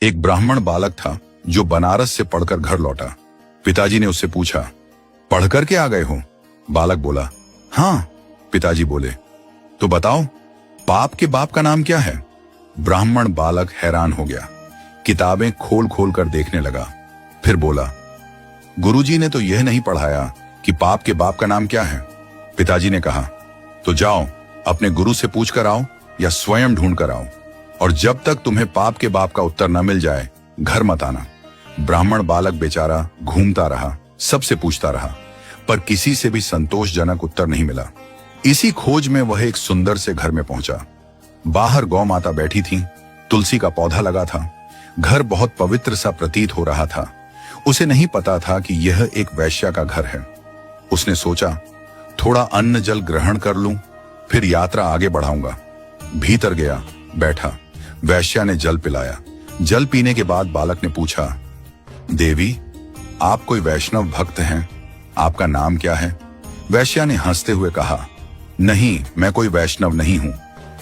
एक ब्राह्मण बालक था जो बनारस से पढ़कर घर लौटा। पिताजी ने उससे पूछा, पढ़कर के आ गए हो? बालक बोला, हाँ। पिताजी बोले, तो बताओ पाप के बाप का नाम क्या है? ब्राह्मण बालक हैरान हो गया, किताबें खोल खोल कर देखने लगा। फिर बोला, गुरुजी ने तो यह नहीं पढ़ाया कि पाप के बाप का नाम क्या है। पिताजी ने कहा, तो जाओ अपने गुरु से पूछ कर आओ या स्वयं ढूंढ कर आओ, और जब तक तुम्हें पाप के बाप का उत्तर न मिल जाए घर मत आना। ब्राह्मण बालक बेचारा घूमता रहा, सबसे पूछता रहा, पर किसी से भी संतोषजनक उत्तर नहीं मिला। इसी खोज में वह एक सुंदर से घर में पहुंचा। बाहर गौ माता बैठी थी, तुलसी का पौधा लगा था। घर बहुत पवित्र सा प्रतीत हो रहा था। उसे नहीं पता था कि यह एक वैश्या का घर है। उसने सोचा, थोड़ा अन्न जल ग्रहण कर लूं, फिर यात्रा आगे बढ़ाऊंगा। भीतर गया, बैठा। वैश्या ने जल पिलाया। जल पीने के बाद बालक ने पूछा, देवी, आप कोई वैष्णव भक्त हैं? आपका नाम क्या है? वैश्या ने हंसते हुए कहा, नहीं, मैं कोई वैष्णव नहीं हूं,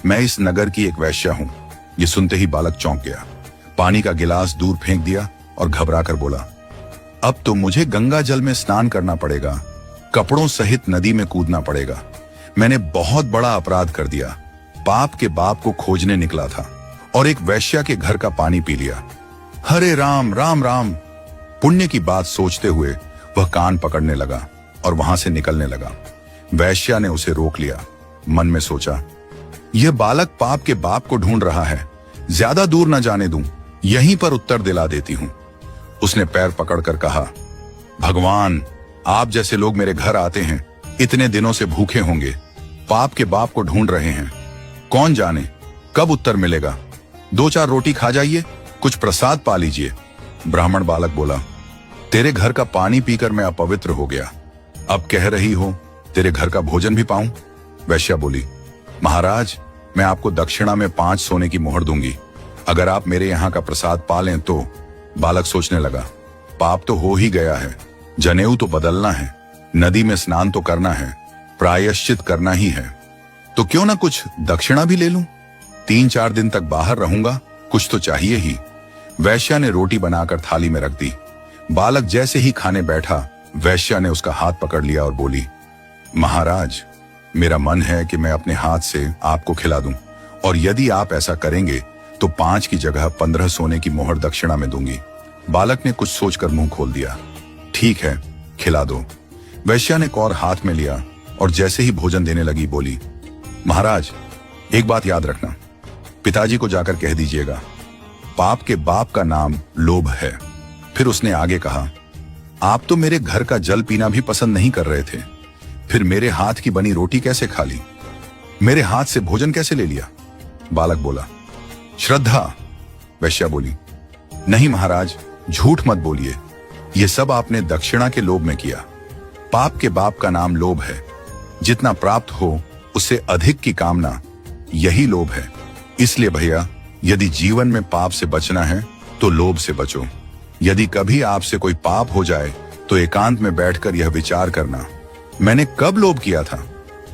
मैं इस नगर की एक वैश्या हूं। ये सुनते ही बालक चौंक गया, पानी का गिलास दूर फेंक दिया और घबरा कर बोला, अब तो मुझे गंगा जल में स्नान करना पड़ेगा, कपड़ों सहित नदी में कूदना पड़ेगा। मैंने बहुत बड़ा अपराध कर दिया। पाप के बाप को खोजने निकला था और एक वैश्या के घर का पानी पी लिया। हरे राम राम राम। पुण्य की बात सोचते हुए वह कान पकड़ने लगा और वहां से निकलने लगा। वैश्या ने उसे रोक लिया। मन में सोचा, यह बालक पाप के बाप को ढूंढ रहा है, ज्यादा दूर न जाने दूं, यहीं पर उत्तर दिला देती हूं। उसने पैर पकड़कर कहा, भगवान, आप जैसे लोग मेरे घर आते हैं, इतने दिनों से भूखे होंगे, पाप के बाप को ढूंढ रहे हैं, कौन जाने कब उत्तर मिलेगा। 2-4 रोटी खा जाइए, कुछ प्रसाद पा लीजिए। ब्राह्मण बालक बोला, तेरे घर का पानी पीकर मैं अपवित्र हो गया, अब कह रही हो तेरे घर का भोजन भी पाऊं? वैश्या बोली, महाराज, मैं आपको दक्षिणा में 5 सोने की मोहर दूंगी, अगर आप मेरे यहाँ का प्रसाद पा लें तो। बालक सोचने लगा, पाप तो हो ही गया है, जनेऊ तो बदलना है, नदी में स्नान तो करना है, प्रायश्चित करना ही है, तो क्यों ना कुछ दक्षिणा भी ले लूं। 3-4 दिन तक बाहर रहूंगा, कुछ तो चाहिए ही। वैश्या ने रोटी बनाकर थाली में रख दी। बालक जैसे ही खाने बैठा, वैश्या ने उसका हाथ पकड़ लिया और बोली, महाराज, मेरा मन है कि मैं अपने हाथ से आपको खिला दूं, और यदि आप ऐसा करेंगे तो 5 की जगह 15 सोने की मोहर दक्षिणा में दूंगी। बालक ने कुछ सोचकर मुंह खोल दिया, ठीक है, खिला दो। वैश्या ने कौर हाथ में लिया और जैसे ही भोजन देने लगी बोली, महाराज, एक बात याद रखना, पिताजी को जाकर कह दीजिएगा, पाप के बाप का नाम लोभ है। फिर उसने आगे कहा, आप तो मेरे घर का जल पीना भी पसंद नहीं कर रहे थे, फिर मेरे हाथ की बनी रोटी कैसे खा ली? मेरे हाथ से भोजन कैसे ले लिया? बालक बोला, श्रद्धा। वैश्या बोली, नहीं महाराज, झूठ मत बोलिए, ये सब आपने दक्षिणा के लोभ में किया। पाप के बाप का नाम लोभ है, जितना प्राप्त हो उससे अधिक की कामना, यही लोभ है। इसलिए भैया, यदि जीवन में पाप से बचना है तो लोभ से बचो। यदि कभी आपसे कोई पाप हो जाए तो एकांत में बैठकर यह विचार करना, मैंने कब लोभ किया था?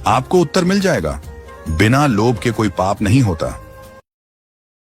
आपको उत्तर मिल जाएगा। बिना लोभ के कोई पाप नहीं होता।